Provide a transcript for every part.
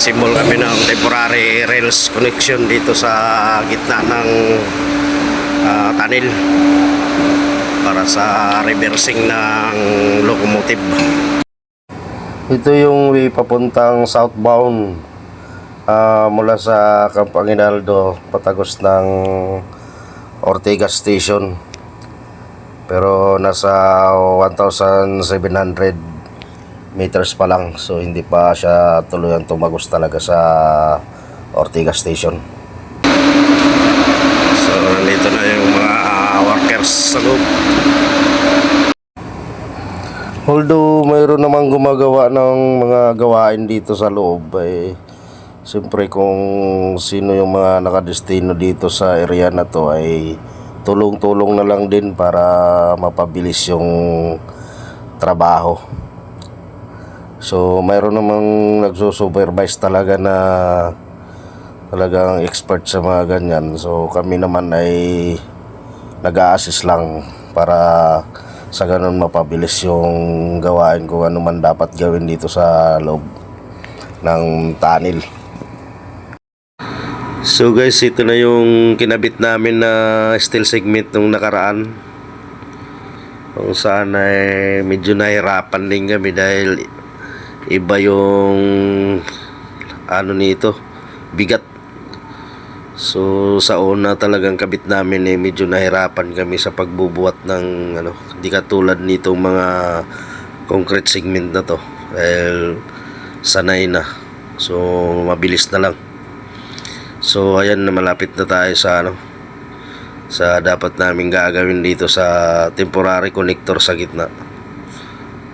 nag-assemble kami ng temporary rails connection dito sa gitna ng tunnel para sa reversing ng locomotive. Ito yung way papuntang southbound mula sa Camp Aguinaldo patagos ng Ortigas Station, pero nasa 1,700 meters pa lang, so hindi pa siya tuluyan tumagos talaga sa Ortigas Station. So nandito na yung mga workers sa loob. Although mayroon namang gumagawa ng mga gawain dito sa loob, siyempre kung sino yung mga nakadestino dito sa area na to ay tulong-tulong na lang din para mapabilis yung trabaho. So mayroon namang nagsusupervise talaga na talagang expert sa mga ganyan. So kami naman ay nag-a-assist lang para sa ganun mapabilis yung gawain kung ano man dapat gawin dito sa loob ng tunnel. So guys, ito na yung kinabit namin na steel segment nung nakaraan, kung saan ay medyo nahirapan din kami dahil iba yung ano nito, bigat. So sa una talagang kabit namin medyo nahirapan kami sa pagbubuhat ng hindi katulad nitong mga concrete segment na to dahil sanay na, so mabilis na lang. So ayan, malapit na tayo sa sa dapat namin gagawin dito sa temporary connector sa gitna,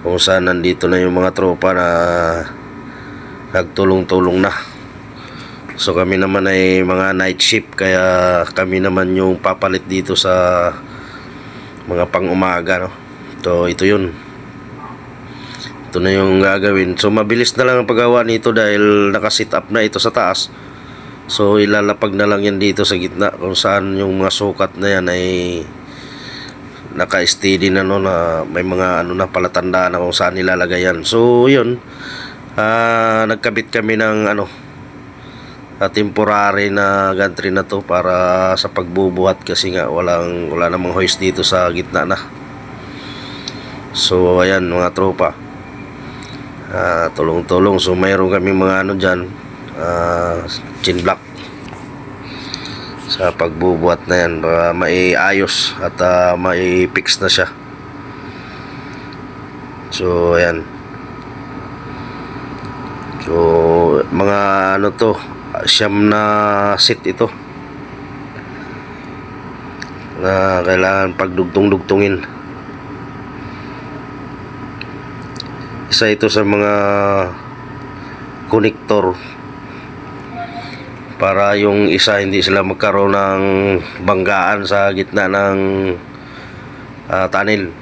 kung saan nandito na yung mga tropa na nagtulong-tulong na. So kami naman ay mga night shift, kaya kami naman yung papalit dito sa mga pang-umaga, So ito yun. Ito na yung gagawin. So mabilis na lang ang paggawa nito dahil naka-sit up na ito sa taas. So ilalapag na lang yan dito sa gitna, kung saan yung mga sukat na yan ay naka-steady na, na may mga na palatandaan na kung saan nilalagay yan. So yun, nagkabit kami ng temporary na gantry na to para sa pagbubuhat, kasi nga wala namang hoist dito sa gitna na. So ayan mga tropa, tulong-tulong. So mayroon kami mga dyan, chin block sa pagbubuhat na yan para maiayos at mai-fix na siya. So ayan, so mga to, siyam na set ito na kailangan pagdugtong-dugtungin. Isa ito sa mga connector para yung isa hindi sila magkaroon ng banggaan sa gitna ng tunnel.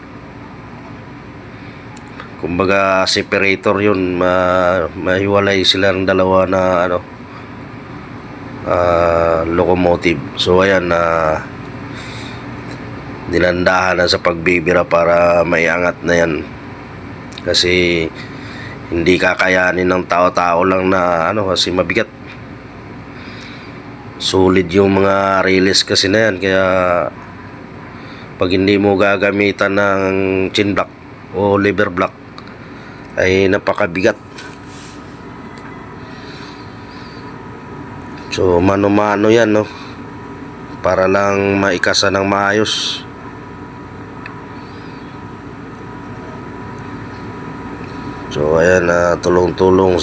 Kumbaga separator yun, mahiwalay sila ng dalawa na locomotive. So ayan, nilandahan na sa pagbibira para maiangat na yan, kasi hindi kakayanin ng tao-tao lang na kasi mabigat. Solid yung mga release kasi na yan, kaya pag hindi mo gagamitan ng chin block o lever block ay napakabigat. So mano-mano yan, para lang maikasa ng maayos. So ayan, tulong-tulong.